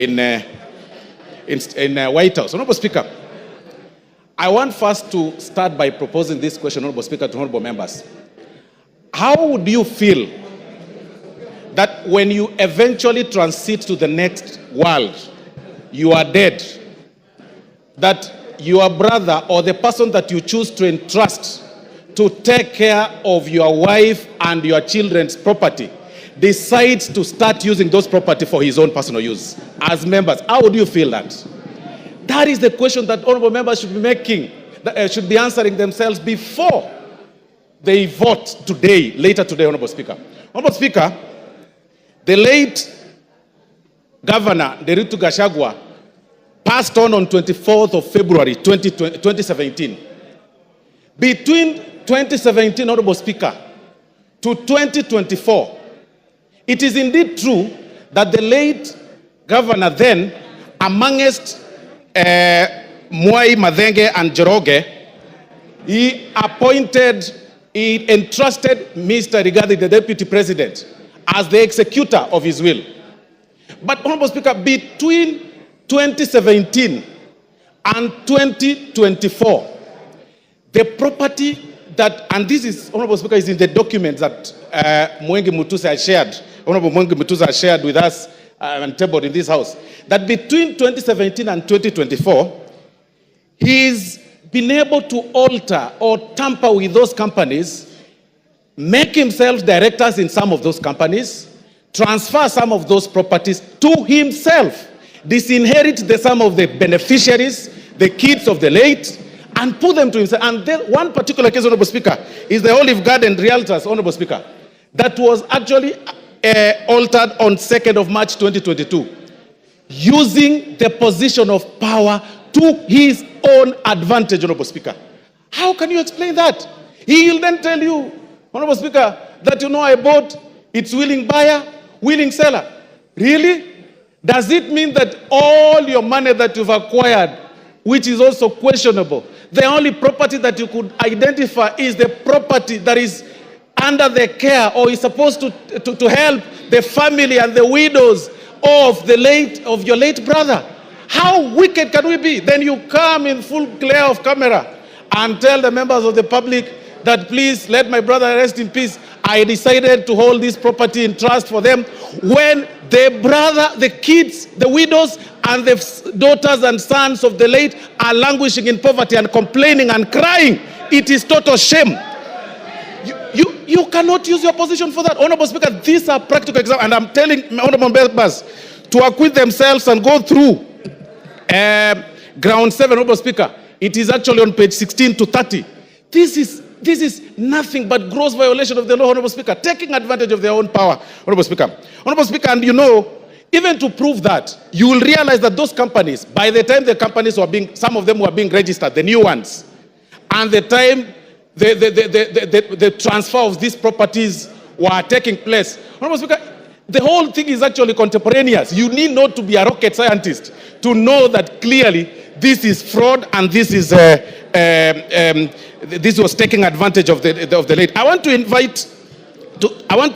in White House. Honorable Speaker, I want first to start by proposing this question, Honorable Speaker, to honorable members. How would you feel that when you eventually transit to the next world, you are dead, that your brother or the person that you choose to entrust to take care of your wife and your children's property decides to start using those property for his own personal use? As members, how would you feel that? That is the question that honorable members should be making, should be answering themselves before they vote today, later today, Honorable Speaker. Honorable Speaker, the late Governor Ruto Gachagua passed on 24th of February 2017. Between 2017, Honorable Speaker, to 2024, it is indeed true that the late governor then, amongst Mwai, Madenge, and Joroge, he entrusted Mr. Rigathi, the deputy president, as the executor of his will. But, Honorable Speaker, between 2017 and 2024, the property that, and this is, Honorable Speaker, is in the documents that Honorable Mwengi Mutusa has shared with us and tabled in this house, that between 2017 and 2024, he's been able to alter or tamper with those companies, make himself directors in some of those companies, transfer some of those properties to himself, disinherit some of the beneficiaries, the kids of the late, and put them to himself. And then one particular case, Honorable Speaker, is the Olive Garden Realtors, Honorable Speaker, that was actually altered on 2nd of March 2022, using the position of power to his own advantage, Honorable Speaker. How can you explain that? He will then tell you, Honorable Speaker, that I bought, it's willing buyer, willing seller. Really? Does it mean that all your money that you've acquired, which is also questionable, the only property that you could identify is the property that is under the care or is supposed to help the family and the widows of your late brother? How wicked can we be? Then you come in full glare of camera and tell the members of the public that please let my brother rest in peace. I decided to hold this property in trust for them, when the brother, the kids, the widows, and the daughters and sons of the late are languishing in poverty and complaining and crying. It is total shame. You cannot use your position for that. Honorable Speaker, these are practical examples, and I'm telling honorable members to acquit themselves and go through ground 7, Honorable Speaker. It is actually on page 16 to 30. This is nothing but gross violation of the law, Honorable Speaker, taking advantage of their own power, Honorable Speaker. Honorable Speaker, and even to prove that, you will realize that those companies, by the time the companies were some of them were being registered, the new ones, and the time the transfer of these properties were taking place, Honorable Speaker, the whole thing is actually contemporaneous. You need not to be a rocket scientist to know that clearly this is fraud and this is this was taking advantage of the late. I want to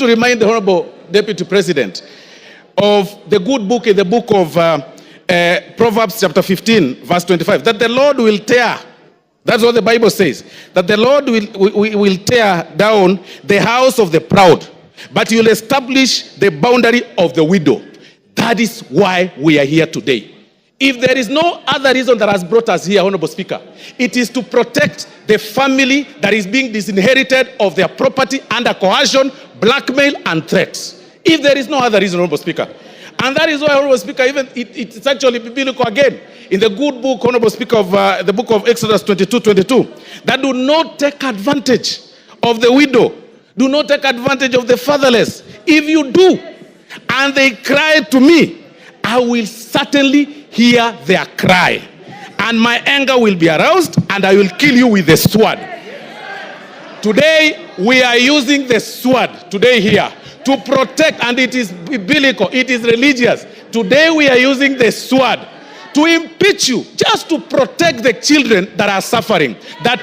remind the Honorable Deputy President of the good book in the book of Proverbs chapter 15, verse 25, that the Lord will tear, that's what the Bible says, that the Lord will tear down the house of the proud, but he will establish the boundary of the widow. That is why we are here today. If there is no other reason that has brought us here, Honorable Speaker, it is to protect the family that is being disinherited of their property under coercion, blackmail, and threats. If there is no other reason, Honorable Speaker. And that is why, Honorable Speaker, even it's actually biblical again, in the good book, Honorable Speaker, of the book of Exodus 22:22, that do not take advantage of the widow, do not take advantage of the fatherless. If you do, and they cry to me, I will certainly hear their cry, and my anger will be aroused, and I will kill you with the sword. Today, we are using the sword today here to protect, and it is biblical, it is religious. Today, we are using the sword to impeach you, just to protect the children that are suffering, that